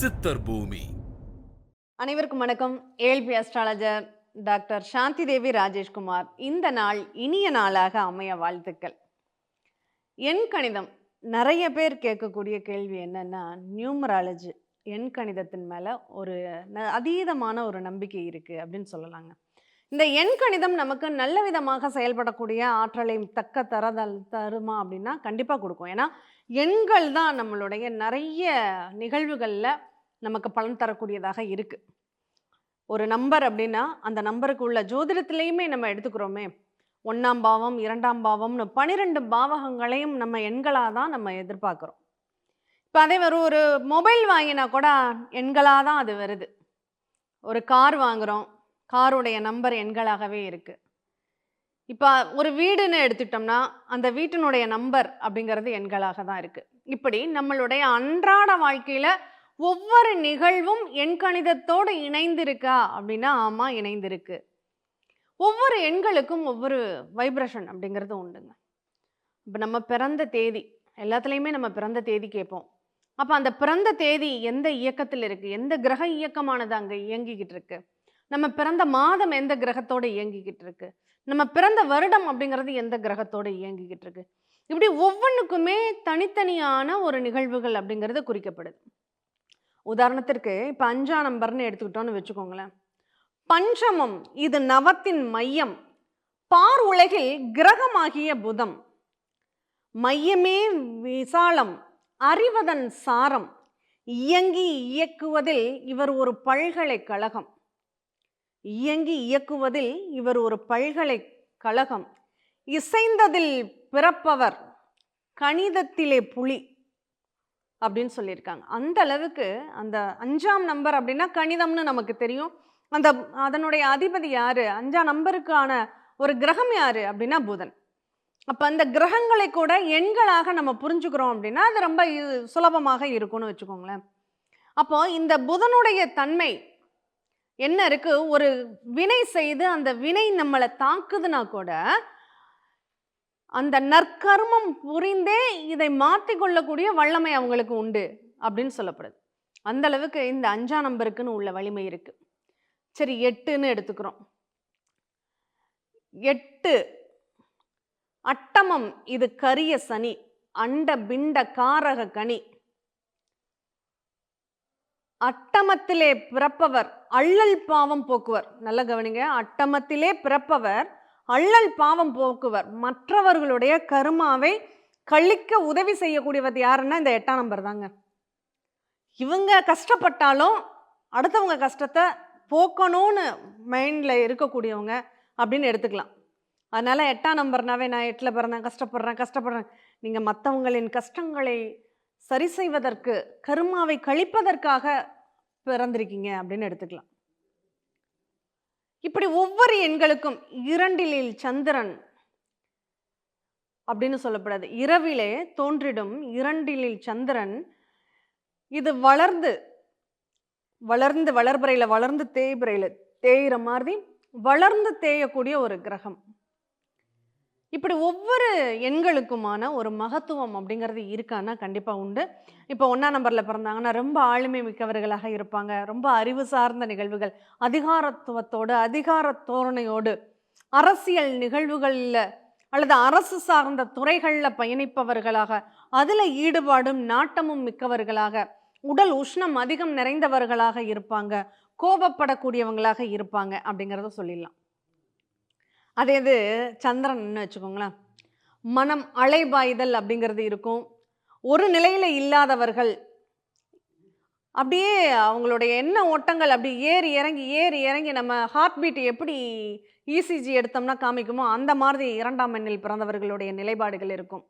சித்தர் பூமி. அனைவருக்கும் வணக்கம். ஏஎல்பி அஸ்ட்ராலஜர் டாக்டர் சாந்தி தேவி ராஜேஷ்குமார். இந்த நாள் இனிய நாளாக அமைய வாழ்த்துக்கள். எண் கணிதம் நிறைய பேர் கேட்கக்கூடிய கேள்வி என்னன்னா, நியூமராலஜி எண் கணிதத்தின் மேல ஒரு அதீதமான ஒரு நம்பிக்கை இருக்கு அப்படின்னு சொல்லலாங்க. இந்த எண் கணிதம் நமக்கு நல்ல விதமாக செயல்படக்கூடிய ஆற்றலை தருமா அப்படின்னா கண்டிப்பா கொடுக்கும். ஏன்னா எண்கள் தான் நம்மளுடைய நிறைய நிகழ்வுகள்ல நமக்கு பலன் தரக்கூடியதாக இருக்கு. ஒரு நம்பர் அப்படின்னா அந்த நம்பருக்கு உள்ள ஜோதிடத்திலையுமே நம்ம எடுத்துக்கிறோமே, 1ஆம் பாவம் 2ஆம் பாவம்னு 12 பாவகங்களையும் நம்ம எண்களாக தான் நம்ம எதிர்பார்க்குறோம். இப்போ அதே ஒரு மொபைல் வாங்கினா கூட எண்களாக தான் அது வருது. ஒரு கார் வாங்குகிறோம், காருடைய நம்பர் எண்களாகவே இருக்குது. இப்போ ஒரு வீடுன்னு எடுத்துட்டோம்னா அந்த வீட்டினுடைய நம்பர் அப்படிங்கிறது எண்களாக தான் இருக்குது. இப்படி நம்மளுடைய அன்றாட வாழ்க்கையில் ஒவ்வொரு நிகழ்வும் எண்கணிதத்தோடு இணைந்திருக்கா அப்படின்னா ஆமாம், இணைந்திருக்கு. ஒவ்வொரு எண்களுக்கும் ஒவ்வொரு வைப்ரேஷன் அப்படிங்கிறது உண்டுங்க. இப்போ நம்ம பிறந்த தேதி எல்லாத்துலேயுமே நம்ம பிறந்த தேதி கேட்போம். அப்போ அந்த பிறந்த தேதி எந்த இயக்கத்தில் இருக்குது, எந்த கிரக இயக்கமானது அங்கே இயங்கிக்கிட்டு இருக்கு, நம்ம பிறந்த மாதம் எந்த கிரகத்தோடு இயங்கிக்கிட்டு இருக்கு, நம்ம பிறந்த வருடம் அப்படிங்கிறது எந்த கிரகத்தோடு இயங்கிக்கிட்டு இருக்கு, இப்படி ஒவ்வொன்றுக்குமே தனித்தனியான ஒரு நிகழ்வுகள் அப்படிங்கிறது குறிக்கப்படுது. உதாரணத்திற்கு இப்போ 5ஆம் நம்பர்னு எடுத்துக்கிட்டோன்னு வச்சுக்கோங்களேன். பஞ்சமம் இது நவத்தின் மையம், பார் உலகில் கிரகமாகிய புதம், மையமே விசாலம் அறிவதன் சாரம், இயங்கி இயக்குவதில் இவர் ஒரு பல்கலைக்கழகம், இயங்கி இயக்குவதில் இவர் ஒரு பல்கலைக்கழகம், இசைந்ததில் பிறப்பவர் கணிதத்திலே புலி அப்படின்னு சொல்லியிருக்காங்க. அந்த அளவுக்கு அந்த 5ஆம் நம்பர் அப்படின்னா கணிதம்னு நமக்கு தெரியும். அதனுடைய அதிபதி யாரு, 5ஆம் நம்பருக்கான ஒரு கிரகம் யாரு அப்படின்னா புதன். அப்போ அந்த கிரகங்களை கூட எண்களாக நம்ம புரிஞ்சுக்கிறோம் அப்படின்னா அது ரொம்ப சுலபமாக இருக்கும்னு வச்சுக்கோங்களேன். அப்போ இந்த புதனுடைய தன்மை என்ன இருக்கு, ஒரு வினை செய்து அந்த வினை நம்மளை தாக்குதுன்னா கூட அந்த நற்கர்மம் புரிந்தே இதை மாற்றிக்கொள்ளக்கூடிய வல்லமை அவங்களுக்கு உண்டு அப்படின்னு சொல்லப்படுது. அந்த அளவுக்கு இந்த 5ஆம் நம்பருக்குன்னு உள்ள வலிமை இருக்கு. சரி, 8ன்னு எடுத்துக்கிறோம். 8 அட்டமம் இது கரிய சனி, அண்ட பிண்ட காரக கனி, அட்டமத்திலே பிறப்பவர் அள்ளல் பாவம் போக்குவர். நல்ல கவனிங்க, அட்டமத்திலே பிறப்பவர் அள்ளல் பாவம் போக்குவர், மற்றவர்களுடைய கருமாவை கழிக்க உதவி செய்யக்கூடியவர் யாருன்னா இந்த 8ஆம் நம்பர் தாங்க. இவங்க கஷ்டப்பட்டாலும் அடுத்தவங்க கஷ்டத்தை போக்கணும்னு மைண்டில் இருக்கக்கூடியவங்க அப்படின்னு எடுத்துக்கலாம். அதனால 8ஆம் நம்பர்னாவே நான் 8ல் பிறந்தேன், கஷ்டப்படுறேன். நீங்கள் மற்றவங்களின் கஷ்டங்களை சரி செய்வதற்கு, கருமாவை கழிப்பதற்காக பிறந்திருக்கீங்க அப்படின்னு எடுத்துக்கலாம். இப்படி ஒவ்வொரு எண்களுக்கும் 2ல் சந்திரன் அப்படின்னு சொல்லப்படாது, இரவிலே தோன்றிடும் 2ல் சந்திரன், இது வளர்ந்து வளர்பிறையில் வளர்ந்து தேய்பிறையில் தேயிற மாதிரி வளர்ந்து தேயக்கூடிய ஒரு கிரகம். இப்படி ஒவ்வொரு எண்களுக்குமான ஒரு மகத்துவம் அப்படிங்கிறது இருக்கான்னா கண்டிப்பாக உண்டு. இப்போ 1ஆம் நம்பரில் பிறந்தாங்கன்னா ரொம்ப ஆளுமை மிக்கவர்களாக இருப்பாங்க. ரொம்ப அறிவு சார்ந்த நிகழ்வுகள், அதிகாரத்துவத்தோடு அதிகார தோரணையோடு அரசியல் நிகழ்வுகளில் அல்லது அரசு சார்ந்த துறைகளில் பயணிப்பவர்களாக, அதில் ஈடுபாடும் நாட்டமும் மிக்கவர்களாக, உடல் உஷ்ணம் அதிகம் நிறைந்தவர்களாக இருப்பாங்க, கோபப்படக்கூடியவங்களாக இருப்பாங்க அப்படிங்கிறத சொல்லிடலாம். அதே இது சந்திரன்னு வச்சுக்கோங்களேன், மனம் அலைபாய்தல் அப்படிங்கிறது இருக்கும். ஒரு நிலையில் இல்லாதவர்கள், அப்படியே அவங்களுடைய எண்ண ஓட்டங்கள் அப்படி ஏறி இறங்கி நம்ம ஹார்ட் பீட் எப்படி இசிஜி எடுத்தோம்னா காமிக்குமோ அந்த மாதிரி 2ஆம் எண்ணில் பிறந்தவர்களுடைய நிலைப்பாடுகள் இருக்கும்.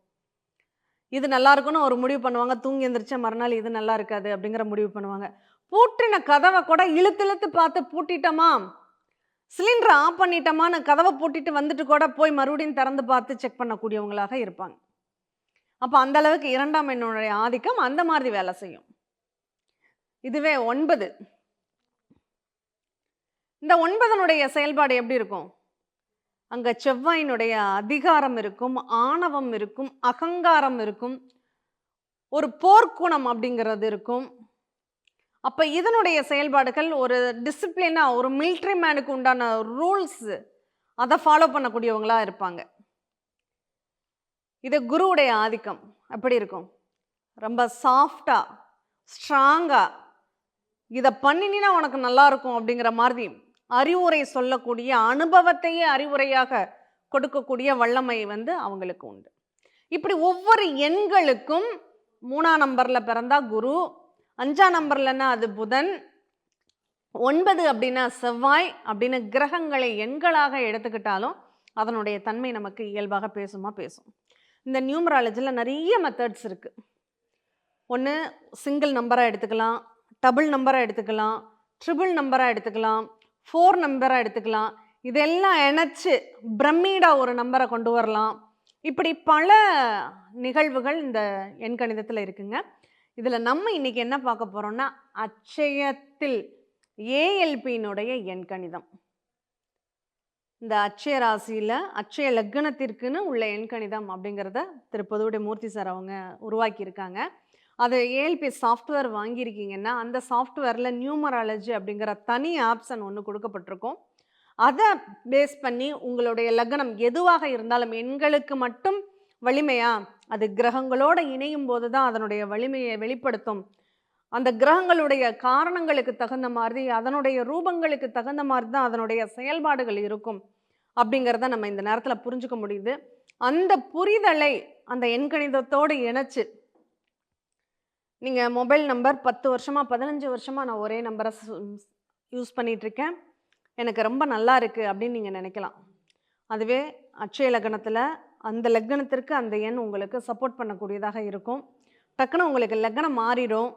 இது நல்லா இருக்குன்னு ஒரு முடிவு பண்ணுவாங்க, தூங்கி எந்திரிச்ச மறுநாள் இது நல்லா இருக்காது அப்படிங்கிற முடிவு பண்ணுவாங்க. பூட்டின கதவை கூட இழுத்து பார்த்து பூட்டிட்டோமா, சிலிண்டரை ஆஃப் பண்ணிட்டோமான்னு கதவை பூட்டிட்டு வந்துட்டு கூட போய் மறுபடியும் திறந்து பார்த்து செக் பண்ணக்கூடியவங்களாக இருப்பாங்க. அப்போ அந்த அளவுக்கு 2ஆம் எண்ணுடைய ஆதிக்கம் அந்த மாதிரி வேலை செய்யும். இதுவே 9, இந்த 9னுடைய செயல்பாடு எப்படி இருக்கும், அங்கே செவ்வாயினுடைய அதிகாரம் இருக்கும், ஆணவம் இருக்கும், அகங்காரம் இருக்கும், ஒரு போர்க்குணம் அப்படிங்கிறது இருக்கும். அப்போ இதனுடைய செயல்பாடுகள் ஒரு டிசிப்ளினாக, ஒரு மிலிட்ரி மேனுக்கு உண்டான ரூல்ஸ் அதை ஃபாலோ பண்ணக்கூடியவங்களா இருப்பாங்க. இது குருவுடைய ஆதிக்கம் எப்படி இருக்கும்? ரொம்ப சாஃப்டா, ஸ்ட்ராங்கா, இதை பண்ணினா உனக்கு நல்லா இருக்கும் அப்படிங்கிற மாதிரி அறிவுரை சொல்லக்கூடிய, அனுபவத்தையே அறிவுரையாக கொடுக்கக்கூடிய வல்லமை வந்து அவங்களுக்கு உண்டு. இப்படி ஒவ்வொரு எண்களுக்கும் 3ஆம் நம்பர்ல பிறந்தா குரு, 5ஆம் நம்பர்லன்னா அது புதன், 9 அப்படின்னா செவ்வாய் அப்படின்னு கிரகங்களை எண்களாக எடுத்துக்கிட்டாலும் அதனுடைய தன்மை நமக்கு இயல்பாக பேசும். இந்த நியூமராலஜியில் நிறைய மெத்தட்ஸ் இருக்கு. ஒன்று சிங்கிள் நம்பராக எடுத்துக்கலாம், டபுள் நம்பராக எடுத்துக்கலாம், ட்ரிபிள் நம்பராக எடுத்துக்கலாம், 4 நம்பராக எடுத்துக்கலாம். இதெல்லாம் இணைச்சு பிரமிடா ஒரு நம்பரை கொண்டு வரலாம். இப்படி பல நிகழ்வுகள் இந்த எண்கணிதத்தில் இருக்குங்க. இதில் நம்ம இன்னைக்கு என்ன பார்க்க போறோம்னா, அட்சயத்தில் ஏஎல்பியினுடைய எண்கணிதம். இந்த அட்சய ராசியில் அட்சய லக்னத்திற்குன்னு உள்ள எண்கணிதம் அப்படிங்கிறத திரு பொதுவுடை மூர்த்தி சார் அவங்க உருவாக்கியிருக்காங்க. அது ஏஎல்பி சாஃப்ட்வேர் வாங்கியிருக்கீங்கன்னா அந்த சாஃப்ட்வேரில் நியூமராலஜி அப்படிங்கிற தனி ஆப்ஷன் ஒன்று கொடுக்கப்பட்டிருக்கும். அதை பேஸ் பண்ணி உங்களுடைய லக்னம் எதுவாக இருந்தாலும், எண்களுக்கு மட்டும் வலிமையா, அது கிரகங்களோடு இணையும் போது தான் அதனுடைய வலிமையை வெளிப்படுத்தும். அந்த கிரகங்களுடைய காரணங்களுக்கு தகுந்த மாதிரி, அதனுடைய ரூபங்களுக்கு தகுந்த மாதிரி தான் அதனுடைய செயல்பாடுகள் இருக்கும் அப்படிங்கிறத நம்ம இந்த நேரத்தில் புரிஞ்சுக்க முடியுது. அந்த புரிதலை அந்த எண்கணிதத்தோடு இணைச்சு நீங்கள் மொபைல் நம்பர் 10 வருஷமாக 15 வருஷமாக நான் ஒரே நம்பரை யூஸ் பண்ணிகிட்ருக்கேன், எனக்கு ரொம்ப நல்லா இருக்குது அப்படின்னு நீங்கள் நினைக்கலாம். அதுவே அட்சய லக்னத்தில் அந்த லக்னத்திற்கு அந்த எண் உங்களுக்கு சப்போர்ட் பண்ணக்கூடியதாக இருக்கும். டக்குன்னு உங்களுக்கு லக்னம் மாறிடும்.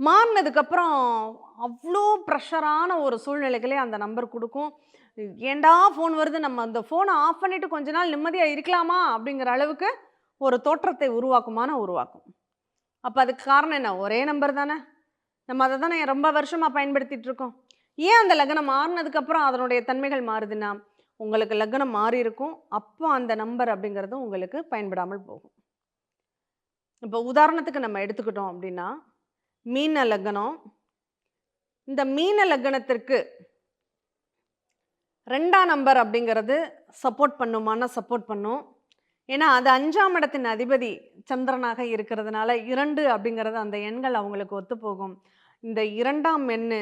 மாறினதுக்கப்புறம் அவ்வளோ ப்ரெஷரான ஒரு சூழ்நிலைகளே அந்த நம்பர் கொடுக்கும். ஏண்டா ஃபோன் வருது, நம்ம அந்த ஃபோனை ஆஃப் பண்ணிவிட்டு கொஞ்ச நாள் நிம்மதியாக இருக்கலாமா அப்படிங்கிற அளவுக்கு ஒரு தோற்றத்தை உருவாக்கும். அப்போ அதுக்கு காரணம் என்ன? ஒரே நம்பர் தானே, நம்ம அதை தானே ரொம்ப வருஷமாக பயன்படுத்திகிட்டு இருக்கோம். ஏன் அந்த லக்னம் மாறினதுக்கப்புறம் அதனுடைய தன்மைகள் மாறுதுன்னா, உங்களுக்கு லக்னம் மாறி இருக்கும், அப்போ அந்த நம்பர் அப்படிங்கிறது உங்களுக்கு பயன்படாமல் போகும். இப்போ உதாரணத்துக்கு நம்ம எடுத்துக்கிட்டோம் அப்படின்னா, மீன லக்னம். இந்த மீன லக்னத்திற்கு 2ஆம் நம்பர் அப்படிங்கிறது சப்போர்ட் பண்ணுமானா சப்போர்ட் பண்ணும். ஏன்னா அது 5ஆம் இடத்தின் அதிபதி சந்திரனாக இருக்கிறதுனால 2 அப்படிங்கிறது அந்த எண்கள் அவங்களுக்கு ஒத்து போகும். இந்த 2ஆம் எண்ணு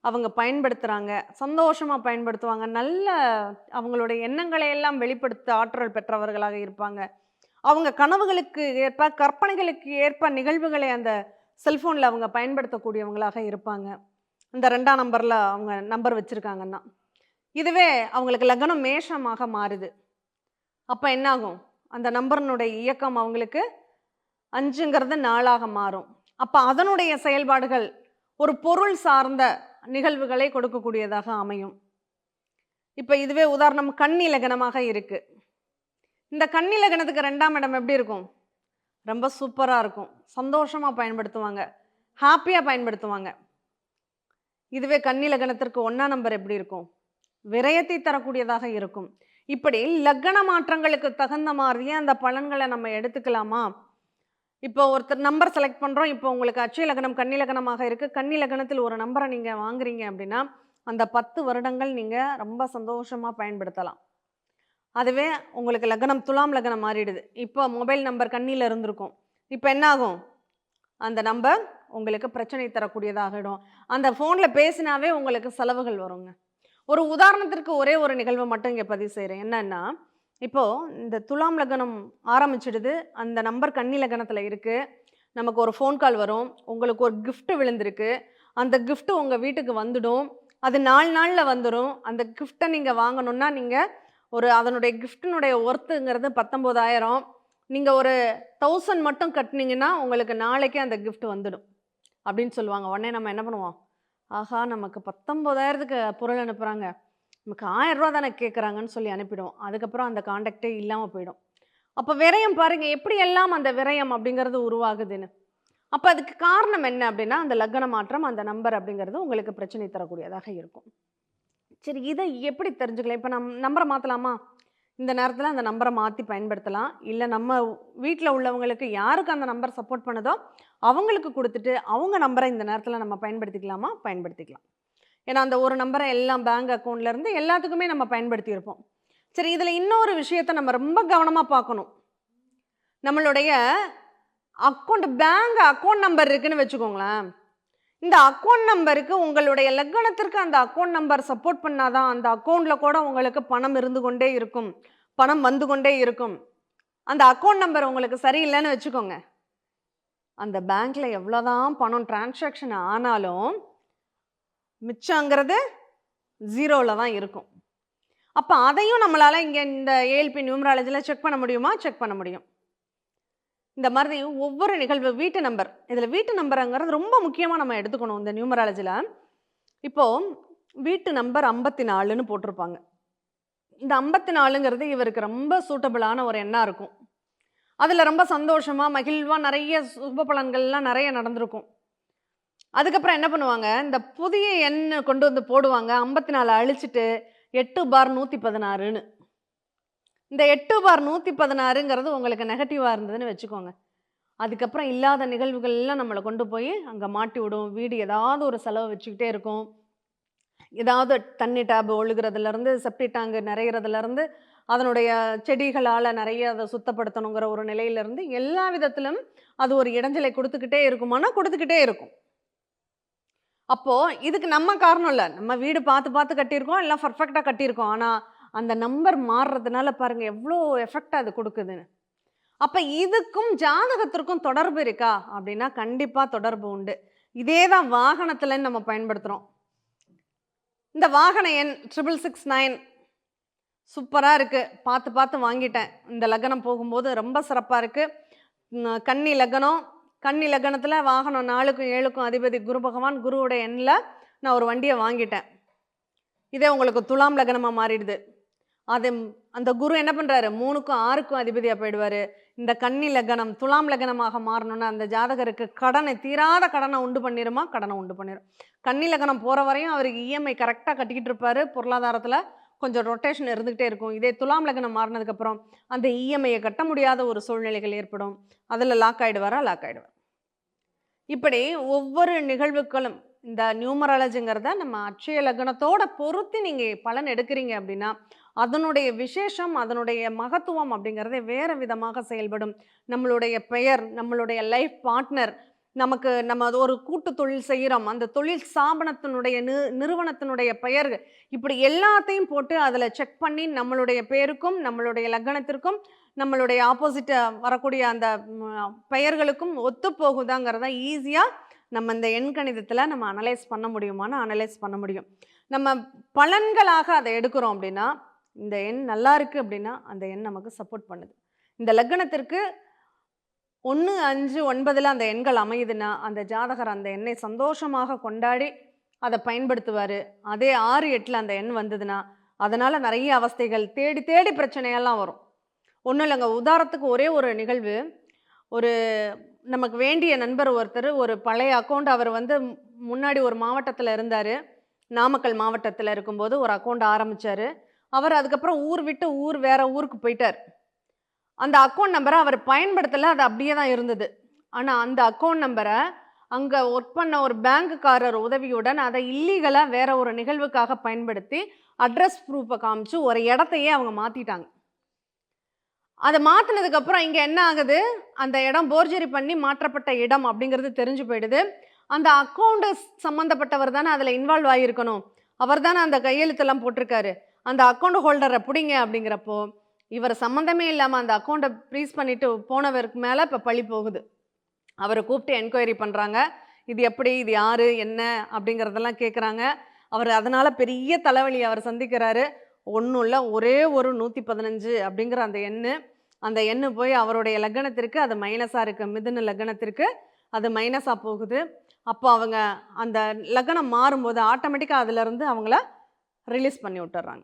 அவங்க பயன்படுத்துகிறாங்க, சந்தோஷமாக பயன்படுத்துவாங்க, நல்ல அவங்களுடைய எண்ணங்களை எல்லாம் வெளிப்படுத்த ஆற்றல் பெற்றவர்களாக இருப்பாங்க. அவங்க கனவுகளுக்கு ஏற்ப, கற்பனைகளுக்கு ஏற்ப நிகழ்வுகளை அந்த செல்ஃபோனில் அவங்க பயன்படுத்தக்கூடியவங்களாக இருப்பாங்க. இந்த 2ஆம் நம்பரில் அவங்க நம்பர் வச்சுருக்காங்கன்னா, இதுவே அவங்களுக்கு லக்னம் மேஷமாக மாறுது. அப்போ என்னாகும்? அந்த நம்பரினுடைய இயக்கம் அவங்களுக்கு 5ங்கிறது 4ஆக மாறும். அப்போ அதனுடைய செயல்பாடுகள் ஒரு பொருள் சார்ந்த நிகழ்வுகளை கொடுக்கக்கூடியதாக அமையும். இப்போ இதுவே உதாரணம் கன்னி லக்னமாக இருக்கு. இந்த கன்னி லக்னத்துக்கு 2ஆம் இடம் எப்படி இருக்கும்? ரொம்ப சூப்பராக இருக்கும், சந்தோஷமாக பயன்படுத்துவாங்க, ஹாப்பியாக பயன்படுத்துவாங்க. இதுவே கன்னி லக்னத்திற்கு 1ஆம் நம்பர் எப்படி இருக்கும்? விரயத்தை தரக்கூடியதாக இருக்கும். இப்படி லக்ன மாற்றங்களுக்கு தகுந்த மாதிரியே அந்த பலன்களை நம்ம எடுத்துக்கலாமா? இப்போ ஒருத்தர் நம்பர் செலக்ட் பண்ணுறோம். இப்போ உங்களுக்கு அட்சய லக்னம் கன்னி லக்னமாக இருக்குது. கன்னி லக்னத்தில் ஒரு நம்பரை நீங்கள் வாங்குறீங்க அப்படின்னா அந்த 10 வருடங்கள் நீங்கள் ரொம்ப சந்தோஷமாக பயன்படுத்தலாம். அதுவே உங்களுக்கு லக்னம் துலாம் லக்னம் மாறிடுது. இப்போ மொபைல் நம்பர் கண்ணியில் இருந்திருக்கும், இப்போ என்ன ஆகும்? அந்த நம்பர் உங்களுக்கு பிரச்சனை தரக்கூடியதாகிடும். அந்த ஃபோனில் பேசினாவே உங்களுக்கு செலவுகள் வருங்க. ஒரு உதாரணத்திற்கு ஒரே ஒரு நிகழ்வை மட்டும் இங்கே பதிவு செய்கிறேன். என்னன்னா, இப்போது இந்த துலாம் லக்னம் ஆரம்பிச்சிடுது, அந்த நம்பர் கன்னி லக்னத்தில் இருக்குது. நமக்கு ஒரு ஃபோன் கால் வரும், உங்களுக்கு ஒரு கிஃப்ட்டு விழுந்திருக்கு, அந்த கிஃப்ட்டு உங்கள் வீட்டுக்கு வந்துடும். அது 4 நாளில் வந்துடும். அந்த கிஃப்ட்டை நீங்கள் வாங்கணுன்னா நீங்கள் அதனுடைய கிஃப்டினுடைய ஒர்த்துங்கிறது 19,000. நீங்கள் ஒரு 1000 மட்டும் கட்டினீங்கன்னா உங்களுக்கு நாளைக்கே அந்த கிஃப்ட் வந்துடும் அப்படின்னு சொல்லுவாங்க. உடனே நம்ம என்ன பண்ணுவோம்? ஆஹா, நமக்கு 19,000க்கு பொருள் அனுப்புகிறாங்க, நமக்கு 1000 ரூபா தானே கேட்குறாங்கன்னு சொல்லி அனுப்பிடுவோம். அதுக்கப்புறம் அந்த காண்டாக்டே இல்லாமல் போயிடும். அப்போ விரயம் பாருங்கள் எப்படி எல்லாம் அந்த விரயம் அப்படிங்கிறது உருவாகுதுன்னு. அப்போ அதுக்கு காரணம் என்ன அப்படின்னா, அந்த லக்ன மாற்றம், அந்த நம்பர் அப்படிங்கிறது உங்களுக்கு பிரச்சனை தரக்கூடியதாக இருக்கும். சரி, இதை எப்படி தெரிஞ்சுக்கலாம்? இப்போ நம்பரை மாற்றலாமா? இந்த நேரத்தில் அந்த நம்பரை மாற்றி பயன்படுத்தலாம். இல்லை நம்ம வீட்டில் உள்ளவங்களுக்கு யாருக்கு அந்த நம்பர் சப்போர்ட் பண்ணுதோ அவங்களுக்கு கொடுத்துட்டு அவங்க நம்பரை இந்த நேரத்தில் நம்ம பயன்படுத்திக்கலாமா? பயன்படுத்திக்கலாம். ஏன்னா அந்த ஒரு நம்பரை எல்லாம் பேங்க் அக்கௌண்ட்லேருந்து எல்லாத்துக்குமே நம்ம பயன்படுத்தியிருப்போம். சரி, இதில் இன்னொரு விஷயத்தை நம்ம ரொம்ப கவனமாக பார்க்கணும். நம்மளுடைய பேங்க் அக்கௌண்ட் நம்பர் இருக்குன்னு வச்சுக்கோங்களேன். இந்த அக்கௌண்ட் நம்பருக்கு உங்களுடைய லக்னத்திற்கு அந்த அக்கௌண்ட் நம்பர் சப்போர்ட் பண்ணாதான் அந்த அக்கௌண்ட்ல கூட உங்களுக்கு பணம் இருந்து கொண்டே இருக்கும், பணம் வந்து கொண்டே இருக்கும். அந்த அக்கௌண்ட் நம்பர் உங்களுக்கு சரியில்லைன்னு வச்சுக்கோங்க, அந்த பேங்க்ல எவ்வளோதான் பணம் டிரான்சாக்ஷன் ஆனாலும் மிச்சங்கிறது ஜீரோவில் தான் இருக்கும். அப்போ அதையும் நம்மளால் இங்கே இந்த ஏஎல்பி நியூமராலஜியில் செக் பண்ண முடியுமா? செக் பண்ண முடியும். இந்த மாதிரி ஒவ்வொரு நிகழ்வு வீட்டு நம்பர், இதில் வீட்டு நம்பருங்கிறது ரொம்ப முக்கியமாக நம்ம எடுத்துக்கணும். இந்த நியூமராலஜியில் இப்போது வீட்டு நம்பர் 54ன்னு போட்டிருப்பாங்க. இந்த 54ங்கிறது இவருக்கு ரொம்ப சூட்டபிளான ஒரு எண்ணாக இருக்கும். அதில் ரொம்ப சந்தோஷமாக மகிழ்வாக நிறைய சுப பலன்கள்லாம் நிறைய நடந்திருக்கும். அதுக்கப்புறம் என்ன பண்ணுவாங்க, இந்த புதிய எண் கொண்டு வந்து போடுவாங்க. 54 அழிச்சிட்டு 8/116ன்னு. இந்த 8/116ங்கிறது உங்களுக்கு நெகட்டிவாக இருந்ததுன்னு வச்சுக்கோங்க. அதுக்கப்புறம் இல்லாத நிகழ்வுகள் எல்லாம் நம்மளை கொண்டு போய் அங்கே மாட்டி விடும். வீடு ஏதாவது ஒரு செலவு வச்சுக்கிட்டே இருக்கும். ஏதாவது தண்ணி டேப் ஒழுகிறதுலேருந்து செப்டி டேங்கு நிறையிறதுலேருந்து அதனுடைய செடிகளால் நிறைய அதை சுத்தப்படுத்தணுங்கிற ஒரு நிலையிலேருந்து எல்லா விதத்திலும் அது ஒரு இடைஞ்சலை கொடுத்துக்கிட்டே இருக்குமானா கொடுத்துக்கிட்டே இருக்கும். அப்போது இதுக்கு நம்ம காரணம் இல்லை, நம்ம வீடு பார்த்து பார்த்து கட்டியிருக்கோம், எல்லாம் பர்ஃபெக்டாக கட்டியிருக்கோம். ஆனால் அந்த நம்பர் மாறுறதுனால பாருங்கள் எவ்வளோ எஃபெக்ட் அது கொடுக்குதுன்னு. அப்போ இதுக்கும் ஜாதகத்திற்கும் தொடர்பு இருக்கா அப்படின்னா கண்டிப்பாக தொடர்பு உண்டு. இதே தான் வாகனத்தில் நம்ம பயன்படுத்துகிறோம். இந்த வாகன எண் 669 சூப்பராக இருக்குது, பார்த்து பார்த்து வாங்கிட்டேன். இந்த லக்னம் போகும்போது ரொம்ப சிறப்பாக இருக்குது. கன்னி லக்னம், கன்னி லக்னத்தில் வாகனம் 4க்கும் 7க்கும் அதிபதி குரு பகவான், குருவோட எண்ணில் நான் ஒரு வண்டியை வாங்கிட்டேன். இதே உங்களுக்கு துலாம் லக்னமாக மாறிடுது. அது அந்த குரு என்ன பண்ணுறாரு, 3க்கும் 6க்கும் அதிபதியாக போயிடுவார். இந்த கன்னி லக்னம் துலாம் லக்னமாக மாறணும்னா அந்த ஜாதகருக்கு தீராத கடனை உண்டு பண்ணிடுமா? கடனை உண்டு பண்ணிடும். கன்னி லக்னம் போகிற வரையும் அவருக்கு இஎம்ஐ கரெக்டாக கட்டிக்கிட்டு இருப்பார், பொருளாதாரத்தில் கொஞ்சம் ரொட்டேஷன் இருந்துக்கிட்டே இருக்கும். இதே துலாம் லக்னம் மாறினதுக்கப்புறம் அந்த இஎம்ஐயை கட்ட முடியாத ஒரு சூழ்நிலைகள் ஏற்படும். அதில் லாக் ஆகிடுவார். இப்படி ஒவ்வொரு நிகழ்வுகளும் இந்த நியூமராலஜிங்கிறத நம்ம அட்சய லக்னத்தோட பொருத்தி நீங்கள் பலன் எடுக்கிறீங்க அப்படின்னா அதனுடைய விசேஷம், அதனுடைய மகத்துவம் அப்படிங்கிறதே வேறு விதமாக செயல்படும். நம்மளுடைய பெயர், நம்மளுடைய லைஃப் பார்ட்னர், நம்ம ஒரு கூட்டு தொழில் செய்கிறோம், அந்த தொழில் ஸ்தாபனத்தினுடைய நிறுவனத்தினுடைய பெயர், இப்படி எல்லாத்தையும் போட்டு அதில் செக் பண்ணி நம்மளுடைய பேருக்கும் நம்மளுடைய லக்னத்திற்கும் நம்மளுடைய ஆப்போசிட்டை வரக்கூடிய அந்த பெயர்களுக்கும் ஒத்து போகுதாங்கிறத ஈஸியாக நம்ம இந்த எண்கணிதத்தில் நம்ம அனலைஸ் பண்ண முடியுமானா அனலைஸ் பண்ண முடியும். நம்ம பலன்களாக அதை எடுக்கிறோம் அப்படின்னா இந்த எண் நல்லா இருக்குது அப்படின்னா அந்த எண் நமக்கு சப்போர்ட் பண்ணுது. இந்த லக்னத்திற்கு 1, 5, 9 அந்த எண்கள் அமையுதுன்னா அந்த ஜாதகர் அந்த எண்ணை சந்தோஷமாக கொண்டாடி அதை பயன்படுத்துவார். அதே 6, 8 அந்த எண் வந்ததுன்னா அதனால் நிறைய அவஸ்தைகள் தேடி தேடி பிரச்சனையெல்லாம் வரும். ஒன்றும் இல்லைங்க, உதாரணத்துக்கு ஒரே ஒரு நிகழ்வு. ஒரு நமக்கு வேண்டிய நண்பர் ஒருத்தர் ஒரு பழைய அக்கௌண்ட், அவர் முன்னாடி ஒரு மாவட்டத்தில் இருந்தார், நாமக்கல் மாவட்டத்தில் இருக்கும்போது ஒரு அக்கௌண்ட் ஆரம்பித்தார். அவர் அதுக்கப்புறம் ஊர் விட்டு வேறு ஊருக்கு போயிட்டார். அந்த அக்கௌண்ட் நம்பரை அவர் பயன்படுத்தலை, அது அப்படியே தான் இருந்தது. ஆனால் அந்த அக்கௌண்ட் நம்பரை அங்கே ஒர்க் பண்ண ஒரு பேங்க்குக்காரர் உதவியுடன் அதை இல்லீகலாக வேற ஒரு நிகழ்வுக்காக பயன்படுத்தி அட்ரஸ் ப்ரூஃபை காமிச்சு ஒரு இடத்தையே அவங்க மாற்றிட்டாங்க. அதை மாற்றினதுக்கப்புறம் இங்கே என்ன ஆகுது, அந்த இடம் போர்ஜரி பண்ணி மாற்றப்பட்ட இடம் அப்படிங்கிறது தெரிஞ்சு போயிடுது. அந்த அக்கௌண்ட்டு சம்மந்தப்பட்டவர் தானே அதில் இன்வால்வ் ஆகியிருக்கணும், அவர் தானே அந்த கையெழுத்தெல்லாம் போட்டிருக்காரு, அந்த அக்கௌண்ட் ஹோல்டரை பிடிங்க அப்படிங்கிறப்போ இவர் சம்மந்தமே இல்லாமல் அந்த அக்கௌண்ட்டை ப்ரீஸ் பண்ணிவிட்டு போனவருக்கு மேலே இப்போ பழி போகுது. அவரை கூப்பிட்டு என்கொயரி பண்ணுறாங்க, இது எப்படி, இது யார், என்ன அப்படிங்கிறதெல்லாம் கேட்குறாங்க. அவர் அதனால் பெரிய தலைவலி அவர் சந்திக்கிறாரு. ஒன்றும் இல்லை, ஒரே ஒரு 115 அப்படிங்கிற அந்த எண்ணு போய் அவருடைய லக்னத்திற்கு அது மைனஸாக இருக்குது, மிதுன லக்னத்திற்கு அது மைனஸாக போகுது. அப்போ அவங்க அந்த லக்னம் மாறும்போது ஆட்டோமேட்டிக்காக அதிலேருந்து அவங்கள ரிலீஸ் பண்ணி விட்டுறாங்க.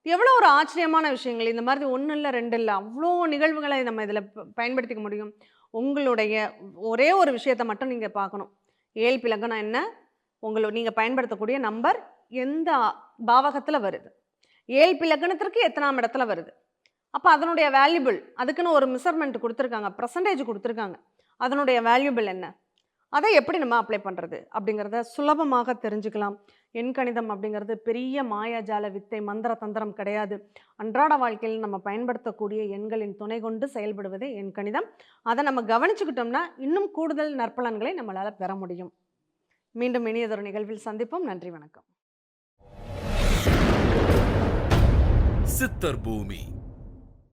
எவ்வளோ ஒரு ஆச்சரியமான விஷயங்கள். இந்த மாதிரி 1 இல்லை 2 இல்லை, அவ்வளோ நிகழ்வுகளை நம்ம இதில் பயன்படுத்திக்க முடியும். உங்களுடைய ஒரே ஒரு விஷயத்தை மட்டும் நீங்கள் பார்க்கணும். ஏஎல்பி லக்னம் என்ன, நீங்கள் பயன்படுத்தக்கூடிய நம்பர் எந்த பாவகத்தில் வருது, ஏஎல்பி லக்னத்திற்கு எத்தனாம் இடத்துல வருது, அப்போ அதனுடைய வேல்யூபிள் அதுக்குன்னு ஒரு மெஷர்மெண்ட் கொடுத்துருக்காங்க, பர்சன்டேஜ் கொடுத்துருக்காங்க. அதனுடைய வேல்யூபிள் என்ன? அதை எப்படி நம்ம அப்ளை பண்ணுறது அப்படிங்கிறத சுலபமாக தெரிஞ்சுக்கலாம். எண்கணிதம் அப்படிங்கிறது பெரிய மாயாஜால வித்தை, மந்திர தந்திரம் கிடையாது. அன்றாட வாழ்க்கையில் நம்ம பயன்படுத்தக்கூடிய எண்களின் துணை கொண்டு செயல்படுவதே எண்கணிதம். அதை நம்ம கவனிச்சுக்கிட்டோம்னா இன்னும் கூடுதல் நற்பலன்களை நம்மளால் பெற முடியும். மீண்டும் இனியதொரு நிகழ்வில் சந்திப்போம். நன்றி, வணக்கம். சித்தர் பூமி.